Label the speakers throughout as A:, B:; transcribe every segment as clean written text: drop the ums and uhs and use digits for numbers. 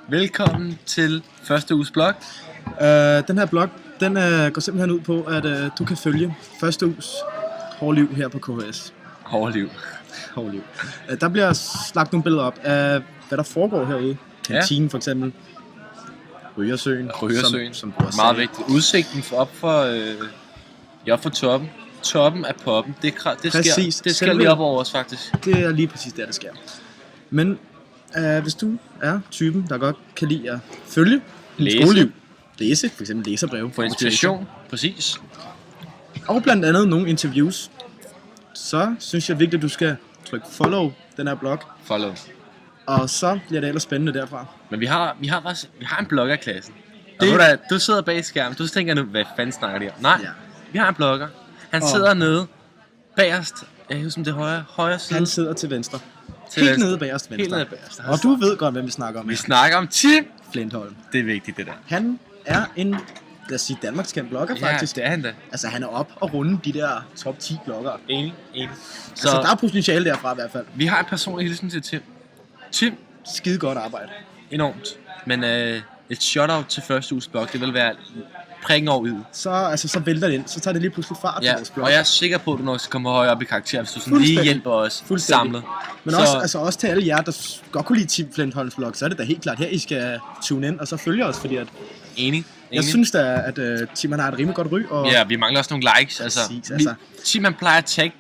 A: Velkommen til første uges blog.
B: Den her blog, den går simpelthen ud på, at du kan følge første uges hårde liv her på KHS.
A: Hårde liv.
B: Der bliver lagt nogle billeder op af, hvad der foregår herude. Kantinen for eksempel. Rygersøen.
A: Som meget vigtigt. Udsigten op for toppen. Toppen af poppen. Det skal lige op over os faktisk.
B: Det er lige præcis der, det sker. Men hvis du er typen, der godt kan lide at følge skoleliv, læse, for eksempel læserbreve.
A: For inspiration, præcis.
B: Og blandt andet nogle interviews. Så synes jeg virkelig, at du skal trykke follow den her blog.
A: Follow.
B: Og så bliver det ellers spændende derfra.
A: Men vi har en blogger i klassen. Du sidder bag skærmen. Du tænker nu, hvad fanden snakker de om? Nej, vi har en blogger. Han sidder nede bagerst. Jeg husker, det højre side.
B: Han sidder til venstre. Helt nede bagerst venstre.
A: Helt nede bagerst.
B: Og du ved godt, hvem vi snakker om.
A: Vi snakker om Tim
B: Flintholm.
A: Det er vigtigt, det der.
B: Han er en, lad os sige, danmarkskendt blogger faktisk.
A: Ja, det er han da.
B: Altså, han er op og runde de der top 10 bloggere.
A: Enig.
B: Så der er potentiale derfra i hvert fald.
A: Vi har en personlig hilsen til Tim. Tim.
B: Skide godt arbejde.
A: Enormt. Men et shout-out til første uges blog, det vil være prikken over i.
B: Så vælter det ind. Så tager det lige pludselig fart til vores blog.
A: Og jeg er sikker på, at du nok skal komme højere op i karakter, hvis du sådan lige hjælper os samlet.
B: Men også til alle jer, der godt kunne lide Tim Flintholms blog, så er det da helt klart her, I skal tune ind og så følge os, fordi at...
A: Enig.
B: Jeg synes da, at Tim han har et rimelig godt ry. Og...
A: Ja, vi mangler også nogle likes. Tim han plejer at tagge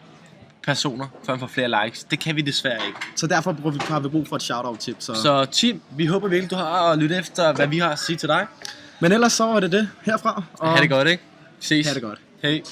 A: personer, for at få flere likes. Det kan vi desværre ikke.
B: Så derfor har vi brug for et shout-out-tip.
A: Så Tim, vi håber virkelig, du har at lytte efter, hvad vi har at sige til dig.
B: Men ellers så er det herfra.
A: Og ha' det godt, ikke? Ses.
B: Ha' det godt.
A: Hej.